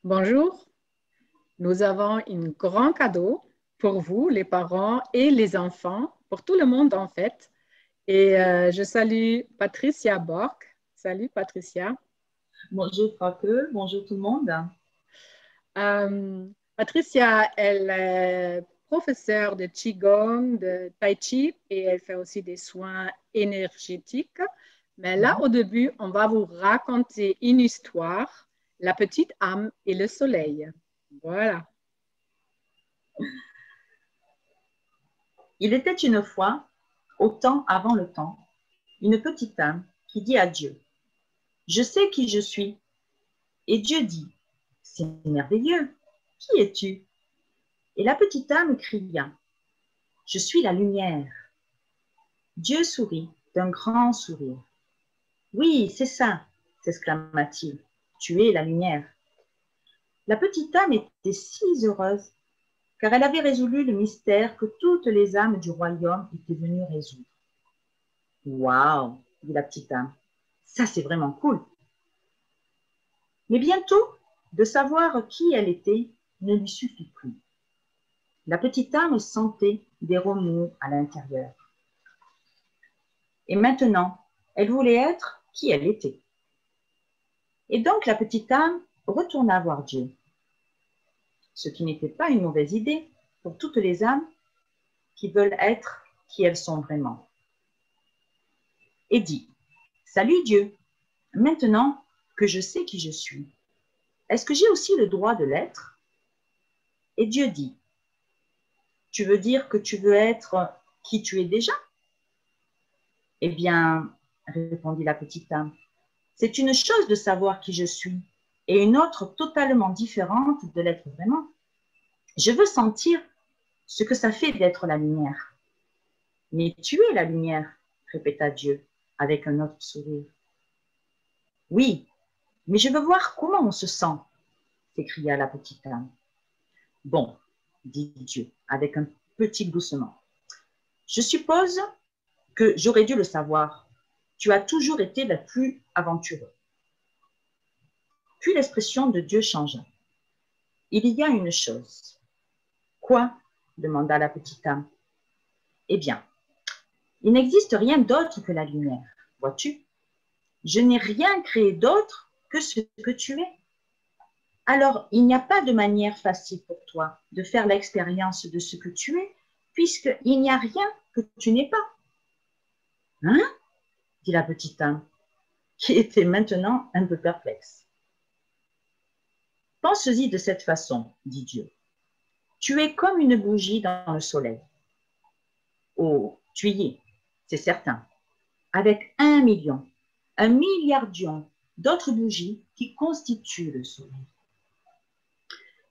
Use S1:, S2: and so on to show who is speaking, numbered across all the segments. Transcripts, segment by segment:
S1: Bonjour, nous avons un grand cadeau pour vous, les parents et les enfants, pour tout le monde en fait. Je salue Patricia Borg. Salut Patricia.
S2: Bonjour Frauke, bonjour tout le monde.
S1: Patricia, elle est professeure de Qigong, de Tai Chi et elle fait aussi des soins énergétiques. Mais là,
S2: Mhm.
S1: au début, on va vous raconter une histoire, la petite âme et le soleil. Voilà.
S2: Il était une fois, au temps avant le temps, une petite âme qui dit à Dieu, je sais qui je suis. Et Dieu dit, c'est merveilleux, qui es-tu? Et la petite âme cria, je suis la lumière. Dieu sourit d'un grand sourire. Oui, c'est ça, s'exclama-t-il, tu es la lumière. La petite âme était si heureuse car elle avait résolu le mystère que toutes les âmes du royaume étaient venues résoudre. Waouh, dit la petite âme, ça c'est vraiment cool. Mais bientôt, de savoir qui elle était ne lui suffit plus. La petite âme sentait des remous à l'intérieur. Et maintenant, elle voulait être qui elle était. Et donc la petite âme retourna voir Dieu, ce qui n'était pas une mauvaise idée pour toutes les âmes qui veulent être qui elles sont vraiment. Et dit, salut Dieu, maintenant que je sais qui je suis, est-ce que j'ai aussi le droit de l'être? Et Dieu dit, tu veux dire que tu veux être qui tu es déjà? Eh bien, répondit la petite âme, c'est une chose de savoir qui je suis et une autre totalement différente de l'être vraiment. Je veux sentir ce que ça fait d'être la lumière. Mais tu es la lumière, répéta Dieu avec un autre sourire. Oui, mais je veux voir comment on se sent, s'écria la petite âme. Bon, dit Dieu avec un petit gloussement. Je suppose que j'aurais dû le savoir. Tu as toujours été le plus aventureux. Puis l'expression de Dieu changea. Il y a une chose. Quoi? Demanda la petite âme. Eh bien, il n'existe rien d'autre que la lumière, vois-tu? Je n'ai rien créé d'autre que ce que tu es. Alors, il n'y a pas de manière facile pour toi de faire l'expérience de ce que tu es, puisqu'il n'y a rien que tu n'es pas. Hein? Dit la petite âme, qui était maintenant un peu perplexe. Pense-y de cette façon, dit Dieu. Tu es comme une bougie dans le soleil. Oh, tu y es, c'est certain, avec 1 million, 1 milliardion d'autres bougies qui constituent le soleil.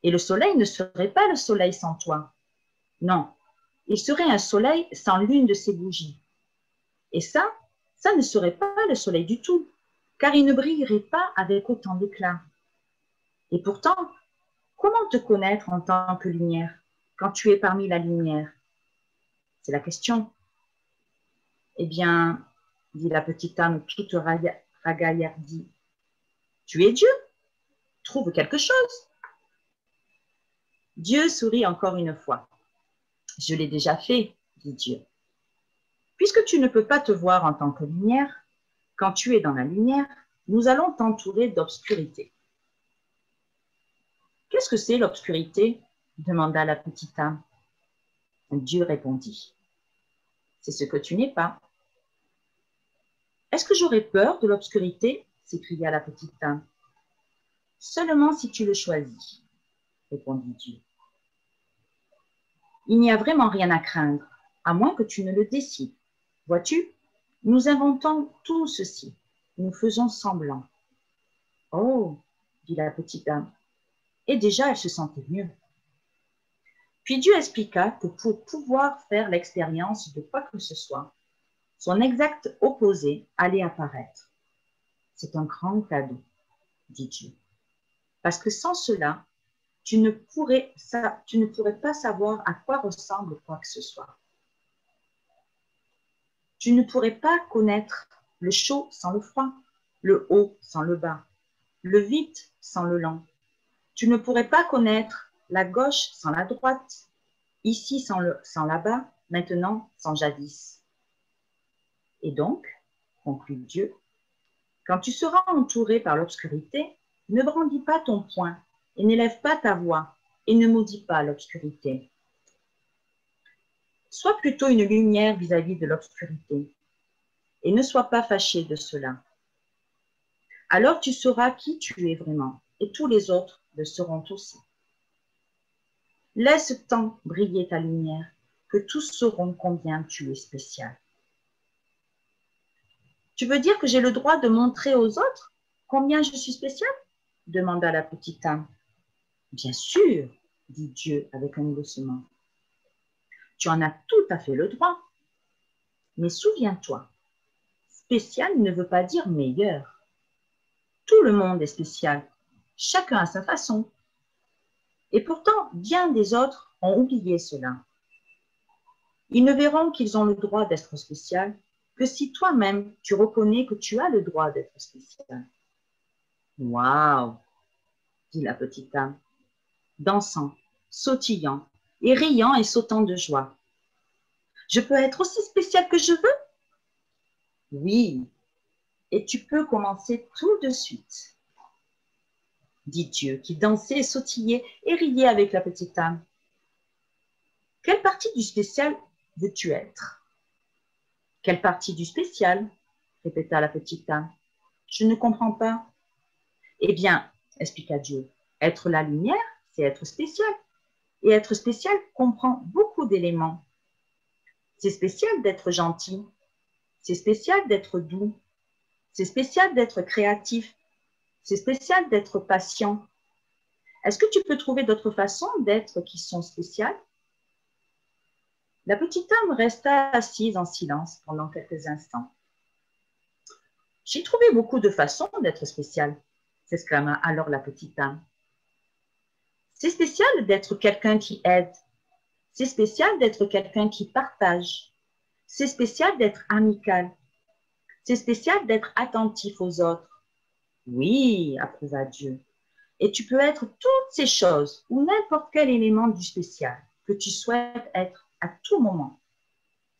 S2: Et le soleil ne serait pas le soleil sans toi. Non, il serait un soleil sans l'une de ces bougies. Et ça ne serait pas le soleil du tout, car il ne brillerait pas avec autant d'éclat. Et pourtant, comment te connaître en tant que lumière quand tu es parmi la lumière? C'est la question. Eh bien, dit la petite âme toute ragaillardie, tu es Dieu, trouve quelque chose. Dieu sourit encore une fois. Je l'ai déjà fait, dit Dieu. Puisque tu ne peux pas te voir en tant que lumière, quand tu es dans la lumière, nous allons t'entourer d'obscurité. Qu'est-ce que c'est l'obscurité? Demanda la petite âme. Dieu répondit. C'est ce que tu n'es pas. Est-ce que j'aurais peur de l'obscurité? S'écria la petite âme. Seulement si tu le choisis, répondit Dieu. Il n'y a vraiment rien à craindre, à moins que tu ne le décides. Vois-tu, nous inventons tout ceci. Nous faisons semblant. Oh, dit la petite dame. Et déjà, elle se sentait mieux. Puis Dieu expliqua que pour pouvoir faire l'expérience de quoi que ce soit, son exact opposé allait apparaître. C'est un grand cadeau, dit Dieu. Parce que sans cela, tu ne pourrais pas savoir à quoi ressemble quoi que ce soit. Tu ne pourrais pas connaître le chaud sans le froid, le haut sans le bas, le vite sans le lent. Tu ne pourrais pas connaître la gauche sans la droite, ici sans là-bas, maintenant sans jadis. Et donc, conclut Dieu, quand tu seras entouré par l'obscurité, ne brandis pas ton poing et n'élève pas ta voix et ne maudis pas l'obscurité. Sois plutôt une lumière vis-à-vis de l'obscurité et ne sois pas fâché de cela. Alors tu sauras qui tu es vraiment et tous les autres le seront aussi. Laisse tant briller ta lumière que tous sauront combien tu es spécial. Tu veux dire que j'ai le droit de montrer aux autres combien je suis spécial? Demanda la petite âme. Bien sûr, dit Dieu avec un gloussement. Tu en as tout à fait le droit. Mais souviens-toi, spécial ne veut pas dire meilleur. Tout le monde est spécial, chacun à sa façon. Et pourtant, bien des autres ont oublié cela. Ils ne verront qu'ils ont le droit d'être spécial que si toi-même tu reconnais que tu as le droit d'être spécial. Waouh, dit la petite âme, dansant, sautillant et riant et sautant de joie. Je peux être aussi spécial que je veux? Oui, et tu peux commencer tout de suite, dit Dieu, qui dansait, sautillait et riait avec la petite âme. Quelle partie du spécial veux-tu être? Quelle partie du spécial? Répéta la petite âme. Je ne comprends pas. Eh bien, expliqua Dieu, être la lumière, c'est être spécial. Et être spécial comprend beaucoup d'éléments. C'est spécial d'être gentil. C'est spécial d'être doux. C'est spécial d'être créatif. C'est spécial d'être patient. Est-ce que tu peux trouver d'autres façons d'être qui sont spéciales? La petite âme resta assise en silence pendant quelques instants. J'ai trouvé beaucoup de façons d'être spéciale, s'exclama alors la petite âme. C'est spécial d'être quelqu'un qui aide. C'est spécial d'être quelqu'un qui partage. C'est spécial d'être amical. C'est spécial d'être attentif aux autres. Oui, approuva Dieu. Et tu peux être toutes ces choses ou n'importe quel élément du spécial que tu souhaites être à tout moment.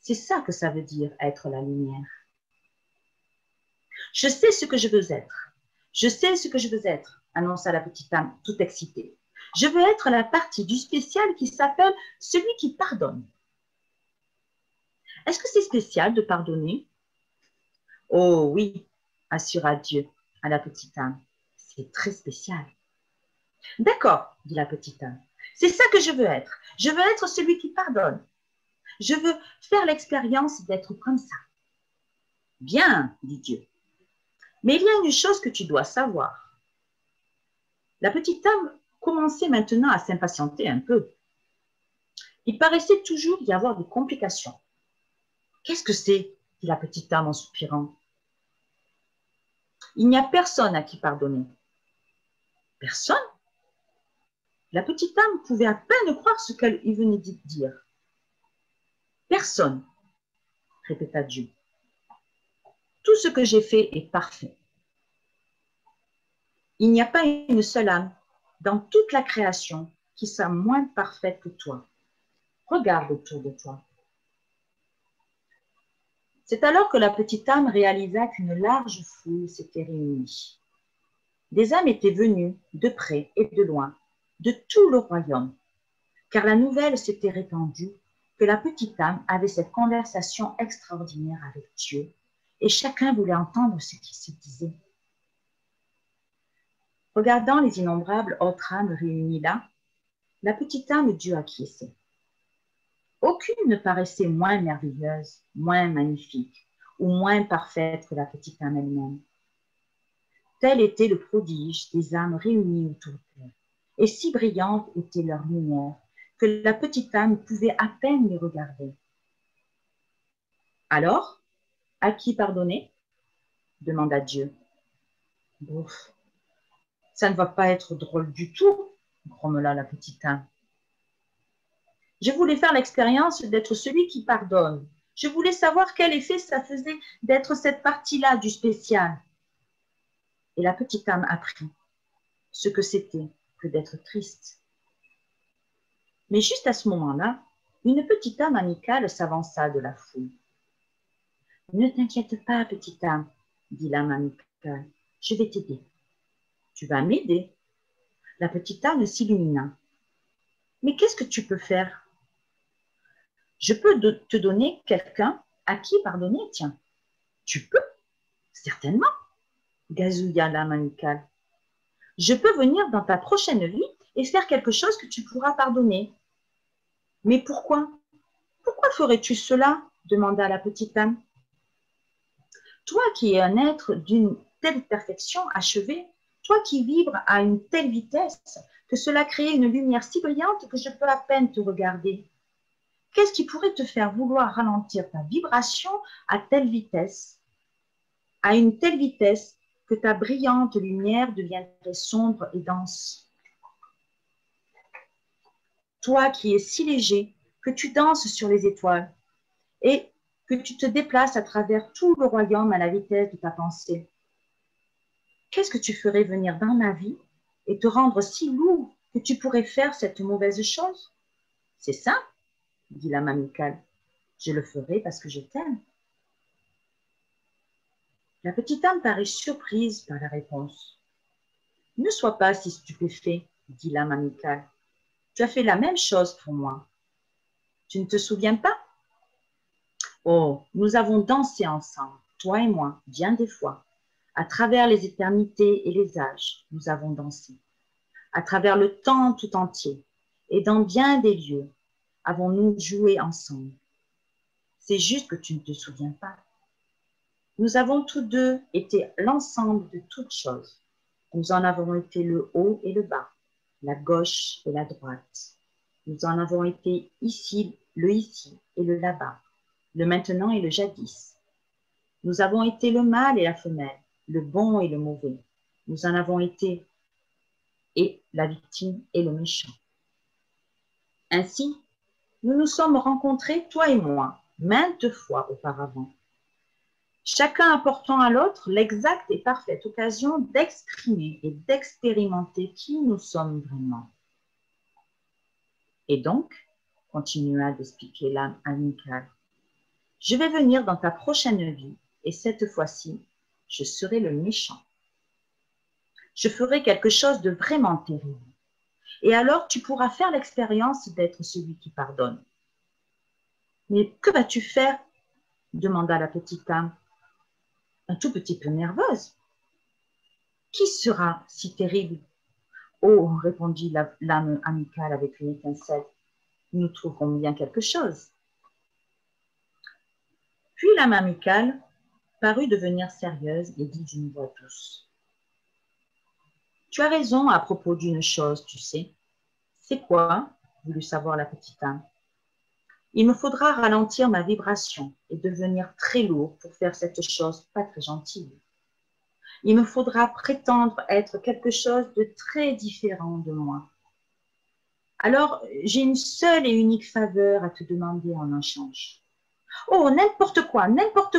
S2: C'est ça que ça veut dire être la lumière. Je sais ce que je veux être. Je sais ce que je veux être, annonça la petite âme toute excitée. Je veux être la partie du spécial qui s'appelle celui qui pardonne. Est-ce que c'est spécial de pardonner? Oh oui, assura Dieu à la petite âme. C'est très spécial. D'accord, dit la petite âme. C'est ça que je veux être. Je veux être celui qui pardonne. Je veux faire l'expérience d'être comme ça. Bien, dit Dieu. Mais il y a une chose que tu dois savoir. La petite âme commençait maintenant à s'impatienter un peu. Il paraissait toujours y avoir des complications. Qu'est-ce que c'est? Dit la petite âme en soupirant. Il n'y a personne à qui pardonner. Personne? La petite âme pouvait à peine croire ce qu'elle y venait de dire. Personne, répéta Dieu. Tout ce que j'ai fait est parfait. Il n'y a pas une seule âme dans toute la création qui soit moins parfaite que toi. Regarde autour de toi. C'est alors que la petite âme réalisa qu'une large foule s'était réunie. Des âmes étaient venues de près et de loin, de tout le royaume, car la nouvelle s'était répandue que la petite âme avait cette conversation extraordinaire avec Dieu, et chacun voulait entendre ce qui se disait. Regardant les innombrables autres âmes réunies là, la petite âme dut acquiescer. Aucune ne paraissait moins merveilleuse, moins magnifique ou moins parfaite que la petite âme elle-même. Tel était le prodige des âmes réunies autour d'elle, et si brillante était leur lumière que la petite âme pouvait à peine les regarder. Alors, à qui pardonner? Demanda Dieu. Bouf, ça ne va pas être drôle du tout, grommela la petite âme. Je voulais faire l'expérience d'être celui qui pardonne. Je voulais savoir quel effet ça faisait d'être cette partie-là du spécial. Et la petite âme apprit ce que c'était que d'être triste. Mais juste à ce moment-là, une petite âme amicale s'avança de la foule. « Ne t'inquiète pas, petite âme, dit l'âme amicale, je vais t'aider. »« Tu vas m'aider ?» La petite âme s'illumina. « Mais qu'est-ce que tu peux faire ? » ?»« Je peux te donner quelqu'un à qui pardonner, tiens. »« Tu peux ? Certainement, gazouilla l'âme amicale. Je peux venir dans ta prochaine vie et faire quelque chose que tu pourras pardonner. »« Mais pourquoi ? Pourquoi ferais-tu cela ? » demanda la petite âme. « Toi qui es un être d'une telle perfection achevée, toi qui vibres à une telle vitesse que cela crée une lumière si brillante que je peux à peine te regarder. Qu'est-ce qui pourrait te faire vouloir ralentir ta vibration à telle vitesse, à une telle vitesse que ta brillante lumière deviendrait sombre et dense? Toi qui es si léger que tu danses sur les étoiles et que tu te déplaces à travers tout le royaume à la vitesse de ta pensée. Qu'est-ce que tu ferais venir dans ma vie et te rendre si lourd que tu pourrais faire cette mauvaise chose? C'est ça, dit l'âme amicale. Je le ferai parce que je t'aime. La petite âme parut surprise par la réponse. Ne sois pas si stupéfait, dit l'âme amicale. Tu as fait la même chose pour moi. Tu ne te souviens pas? Oh, nous avons dansé ensemble, toi et moi, bien des fois. À travers les éternités et les âges, nous avons dansé. À travers le temps tout entier et dans bien des lieux, avons-nous joué ensemble. C'est juste que tu ne te souviens pas. Nous avons tous deux été l'ensemble de toutes choses. Nous en avons été le haut et le bas, la gauche et la droite. Nous en avons été ici et le là-bas, le maintenant et le jadis. Nous avons été le mâle et la femelle, le bon et le mauvais. Nous en avons été et la victime et le méchant. Ainsi, nous nous sommes rencontrés, toi et moi, maintes fois auparavant, chacun apportant à l'autre l'exacte et parfaite occasion d'exprimer et d'expérimenter qui nous sommes vraiment. Et donc, continua d'expliquer l'âme amicale, je vais venir dans ta prochaine vie et cette fois-ci, je serai le méchant. Je ferai quelque chose de vraiment terrible. Et alors, tu pourras faire l'expérience d'être celui qui pardonne. Mais que vas-tu faire? Demanda la petite âme, un tout petit peu nerveuse. Qui sera si terrible? Oh, répondit l'âme amicale avec une étincelle, nous trouverons bien quelque chose. Puis l'âme amicale parut devenir sérieuse et dit d'une voix douce. Tu as raison à propos d'une chose, tu sais. C'est quoi? Voulut savoir la petite âme. Il me faudra ralentir ma vibration et devenir très lourd pour faire cette chose pas très gentille. Il me faudra prétendre être quelque chose de très différent de moi. Alors, j'ai une seule et unique faveur à te demander en échange. Oh, n'importe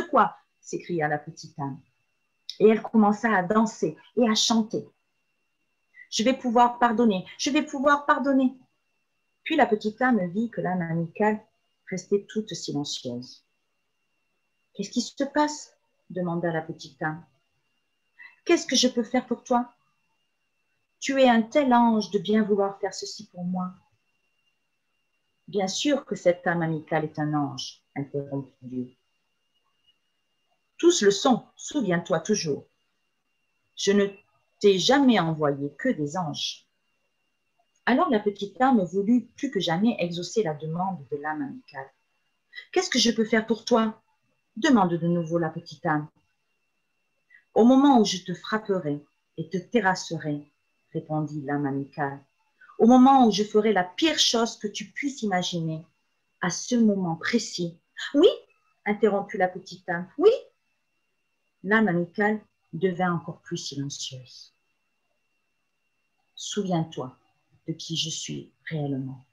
S2: quoi, s'écria la petite âme. Et elle commença à danser et à chanter. Je vais pouvoir pardonner, je vais pouvoir pardonner. Puis la petite âme vit que l'âme amicale restait toute silencieuse. Qu'est-ce qui se passe? Demanda la petite âme. Qu'est-ce que je peux faire pour toi? Tu es un tel ange de bien vouloir faire ceci pour moi. Bien sûr que cette âme amicale est un ange, interrompit Dieu. Tous le sont, souviens-toi toujours. Je ne t'ai jamais envoyé que des anges. Alors la petite âme voulut plus que jamais exaucer la demande de l'âme amicale. Qu'est-ce que je peux faire pour toi? Demande de nouveau la petite âme. Au moment où je te frapperai et te terrasserai, répondit l'âme amicale, au moment où je ferai la pire chose que tu puisses imaginer, à ce moment précis. Oui, interrompit la petite âme, oui. L'âme amicale devint encore plus silencieuse. Souviens-toi de qui je suis réellement.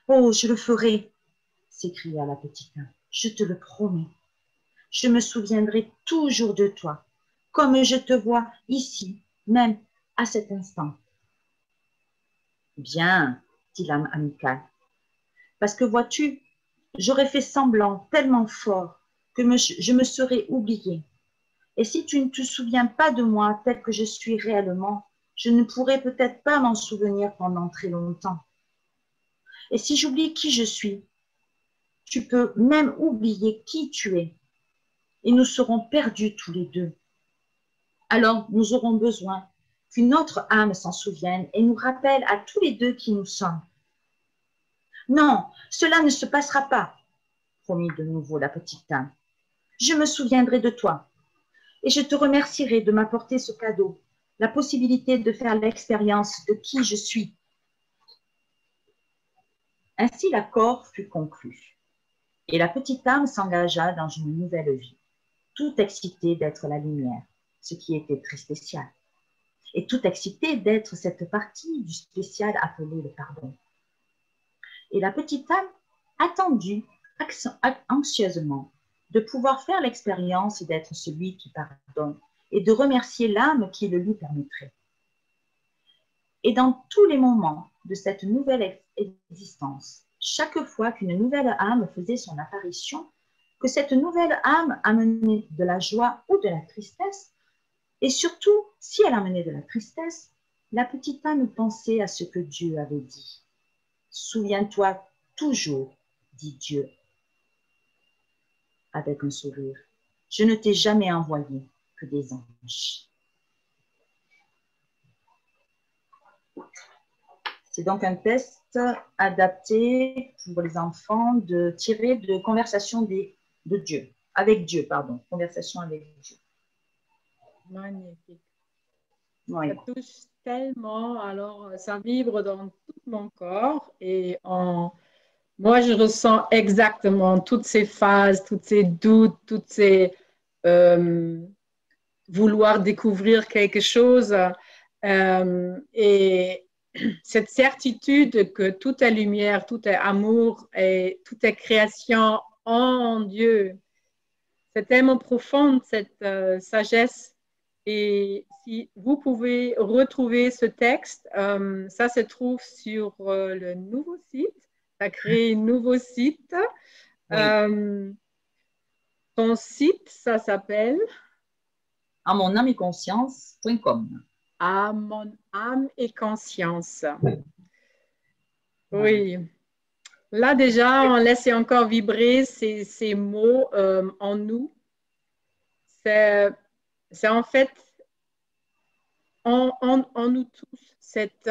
S2: Oh, je le ferai, s'écria la petite âme, je te le promets. Je me souviendrai toujours de toi, comme je te vois ici, même à cet instant. Bien, dit l'âme amicale. Parce que vois-tu, j'aurais fait semblant tellement fort que je me serais oubliée. Et si tu ne te souviens pas de moi tel que je suis réellement, je ne pourrai peut-être pas m'en souvenir pendant très longtemps. Et si j'oublie qui je suis, tu peux même oublier qui tu es. Et nous serons perdus tous les deux. Alors nous aurons besoin qu'une autre âme s'en souvienne et nous rappelle à tous les deux qui nous sommes. Non, cela ne se passera pas, promit de nouveau la petite âme. Je me souviendrai de toi et je te remercierai de m'apporter ce cadeau, la possibilité de faire l'expérience de qui je suis. Ainsi l'accord fut conclu et la petite âme s'engagea dans une nouvelle vie, toute excitée d'être la lumière, ce qui était très spécial, et toute excitée d'être cette partie du spécial appelée le pardon. Et la petite âme attendit anxieusement de pouvoir faire l'expérience d'être celui qui pardonne et de remercier l'âme qui le lui permettrait. Et dans tous les moments de cette nouvelle existence, chaque fois qu'une nouvelle âme faisait son apparition, que cette nouvelle âme amenait de la joie ou de la tristesse, et surtout, si elle amenait de la tristesse, la petite âme pensait à ce que Dieu avait dit. Souviens-toi toujours, dit Dieu avec un sourire, je ne t'ai jamais envoyé que des anges. C'est donc un test adapté pour les enfants tiré de conversation de Dieu, avec Dieu, pardon, conversation avec Dieu.
S1: Magnifique.
S2: Oui.
S1: Ça touche tellement, alors ça vibre dans tout mon corps et moi je ressens exactement toutes ces phases, tous ces doutes, toutes ces vouloir découvrir quelque chose et cette certitude que tout est lumière, tout est amour et tout est création en Dieu. C'est tellement profond cette sagesse. Et si vous pouvez retrouver ce texte, ça se trouve sur le nouveau site. Tu as créé un nouveau site.
S2: Oui.
S1: Ton site, ça s'appelle
S2: À mon âme et conscience.com.
S1: À mon âme et conscience.
S2: Voilà.
S1: Oui. Là, déjà, on laisse encore vibrer ces mots en nous. C'est en fait en nous tous cet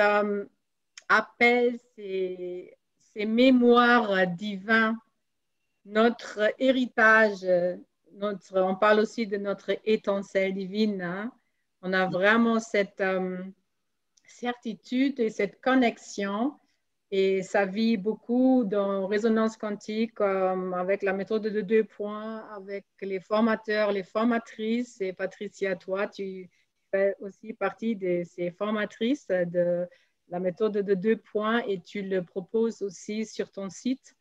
S1: appel, ces mémoires divines, notre héritage, on parle aussi de notre étincelle divine. Hein. On a vraiment cette certitude et cette connexion. Et ça vit beaucoup dans résonance quantique avec la méthode de 2 points, avec les formateurs, les formatrices. Et Patricia, toi, tu fais aussi partie de ces formatrices de la méthode de 2 points et tu le proposes aussi sur ton site.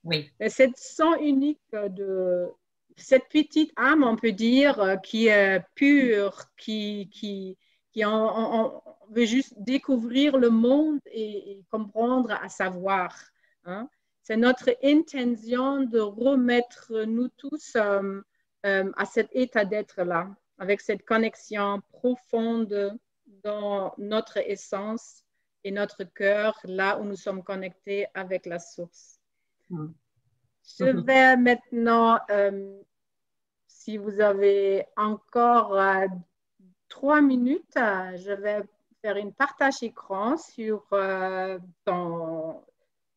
S2: Oui.
S1: Et cette son unique de cette petite âme, on peut dire, qui est pure, qui on veut juste découvrir le monde et comprendre à savoir. Hein. C'est notre intention de remettre nous tous à cet état d'être-là, avec cette connexion profonde dans notre essence et notre cœur, là où nous sommes connectés avec la source. Je vais maintenant, si vous avez encore 3 minutes, je vais faire une partage écran sur ton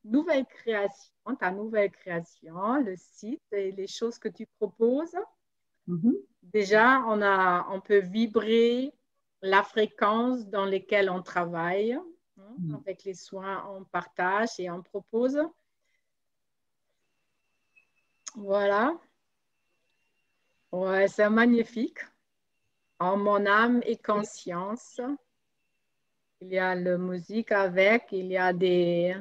S1: nouvelle création, ta nouvelle création, le site et les choses que tu proposes. Déjà, on peut vibrer la fréquence dans laquelle on travaille, avec les soins, on partage et on propose. Voilà. Ouais, c'est magnifique. En mon âme et conscience. Il y a la musique avec, il y a des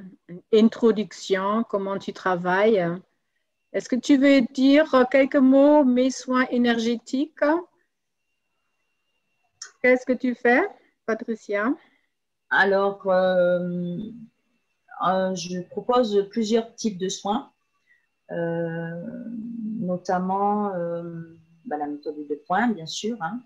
S1: introductions, comment tu travailles. Est-ce que tu veux dire quelques mots, mes soins énergétiques? Qu'est-ce que tu fais, Patricia?
S2: Alors, je propose plusieurs types de soins, euh, notamment la méthode de points, bien sûr, hein.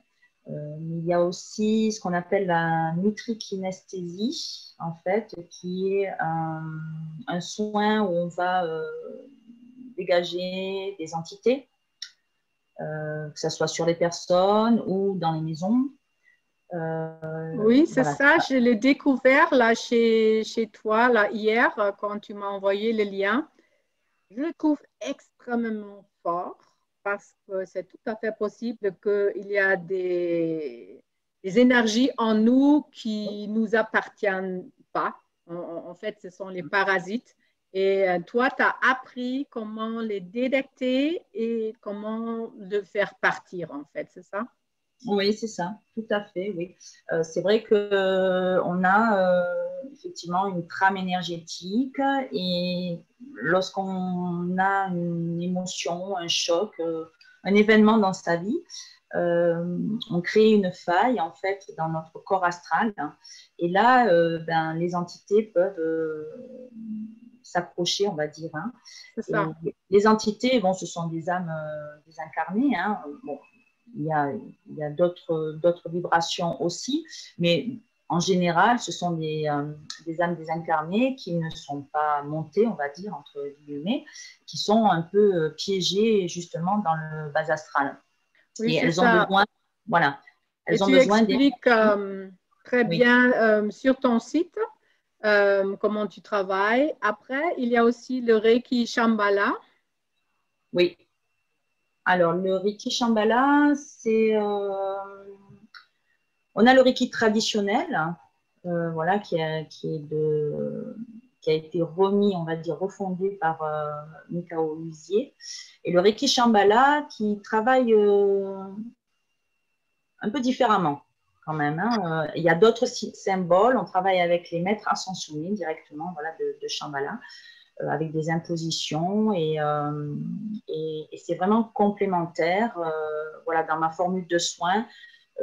S2: Mais il y a aussi ce qu'on appelle la nutrikinesthésie, en fait, qui est un soin où on va dégager des entités, que ce soit sur les personnes ou dans les maisons.
S1: Oui, c'est
S2: Voilà.
S1: ça. Je l'ai découvert là chez toi là hier quand tu m'as envoyé le lien. Je le trouve extrêmement fort parce que c'est tout à fait possible qu'il y a des énergies en nous qui ne nous appartiennent pas. En fait, ce sont les parasites. Et toi, tu as appris comment les détecter et comment le faire partir, en fait, c'est ça?
S2: Oui, c'est ça, tout à fait, oui. C'est vrai que on a effectivement une trame énergétique et lorsqu'on a une émotion, un choc, un événement dans sa vie, on crée une faille en fait dans notre corps astral. Et là, les entités peuvent s'approcher, on va dire, hein.
S1: C'est
S2: Et
S1: ça.
S2: les entités, bon, ce sont des âmes désincarnées, hein. Bon, il y a d'autres vibrations aussi, mais en général, ce sont des âmes désincarnées qui ne sont pas montées, on va dire, entre guillemets, qui sont un peu piégées justement dans le bas astral.
S1: Oui,
S2: Et
S1: c'est
S2: elles ont
S1: ça.
S2: besoin, voilà,
S1: Et
S2: elles ont
S1: tu
S2: besoin
S1: expliques
S2: d'énergie.
S1: très
S2: Oui,
S1: bien sur ton site comment tu travailles. Après, il y a aussi le Reiki Shambhala.
S2: oui. Alors, le Reiki Shambhala, on a le Reiki traditionnel, voilà, qui a été remis, on va dire, refondé par Mikao Usier. Et le Reiki Shambhala qui travaille un peu différemment quand même, hein. Il y a d'autres symboles. On travaille avec les maîtres ascensionnés directement, voilà, de Shambhala, avec des impositions et c'est vraiment complémentaire. Voilà, dans ma formule de soins,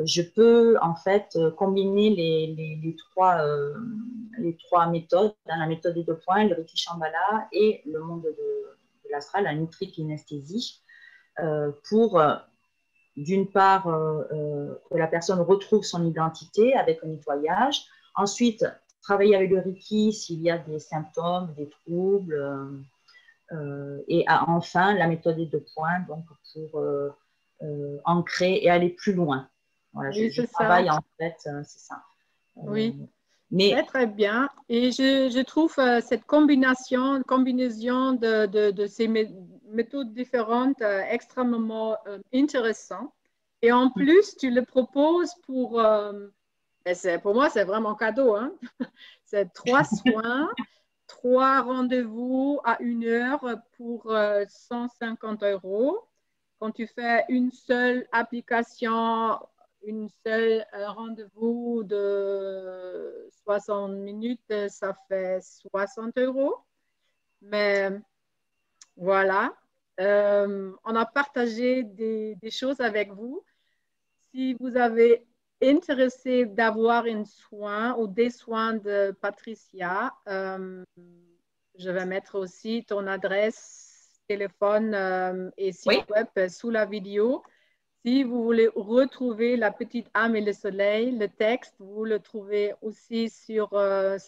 S2: je peux en fait combiner les trois méthodes, dans la méthode des 2 points, le Reiki Shambhala et le monde de l'astral, la nutri-kinesthésie, pour d'une part que la personne retrouve son identité avec un nettoyage, ensuite travailler avec le Reiki s'il y a des symptômes, des troubles, et enfin la méthode des 2 points, donc pour ancrer et aller plus loin. Voilà,
S1: Oui,
S2: je
S1: c'est ça.
S2: travaille en fait, c'est ça.
S1: Oui, très,
S2: Mais
S1: très bien. Et je trouve cette combinaison de ces méthodes différentes extrêmement intéressant. Et en plus, tu le proposes pour moi, c'est vraiment cadeau, hein. C'est 3 soins, 3 rendez-vous à 1 heure pour 150 €. Quand tu fais une seule application, une seule rendez-vous de 60 minutes, ça fait 60 €. Mais voilà, on a partagé des choses avec vous. Si vous avez intéressé d'avoir un soin ou des soins de Patricia, je vais mettre aussi ton adresse, téléphone et site
S2: oui,
S1: web sous la vidéo. Si vous voulez retrouver La petite âme et le soleil, le texte, vous le trouvez aussi sur le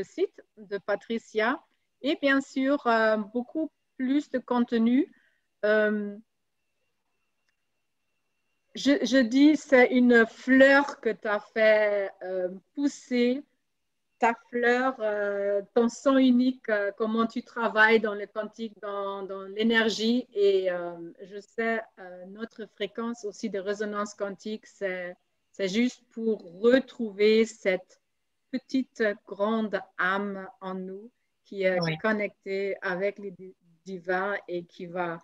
S1: site de Patricia. Et bien sûr, beaucoup plus de contenu. Euh, je dis, c'est une fleur que tu as fait pousser, ta fleur, ton son unique, comment tu travailles dans le quantique, dans l'énergie. Et je sais, notre fréquence aussi de résonance quantique, c'est juste pour retrouver cette petite grande âme en nous qui est
S2: oui.
S1: connectée avec les divins et qui va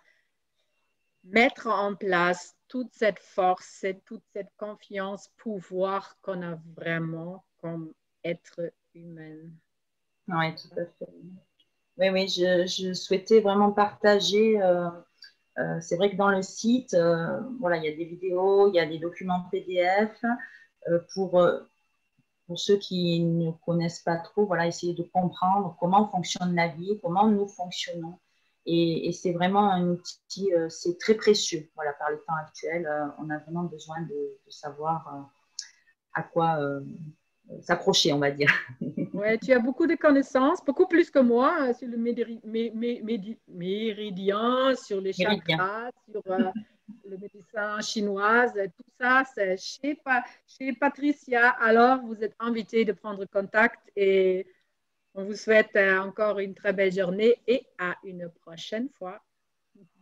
S1: mettre en place toute cette force et toute cette confiance, pouvoir qu'on a vraiment comme être humain.
S2: Oui, tout à fait. Oui, oui, je souhaitais vraiment partager. C'est vrai que dans le site, voilà, il y a des vidéos, il y a des documents PDF pour pour ceux qui ne connaissent pas trop, voilà, essayer de comprendre comment fonctionne la vie, comment nous fonctionnons. Et c'est vraiment un outil, c'est très précieux. Voilà, par les temps actuels, on a vraiment besoin de savoir à quoi s'accrocher, on va dire.
S1: Ouais, tu as beaucoup de connaissances, beaucoup plus que moi sur le méridien, sur les
S2: Méridien.
S1: chakras, sur le médecin chinois, tout ça, c'est chez Patricia. Alors, vous êtes invité de prendre contact et on vous souhaite encore une très belle journée et à une prochaine fois.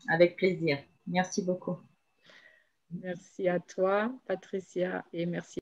S2: Avec plaisir. Merci beaucoup.
S1: Merci à toi, Patricia, et merci.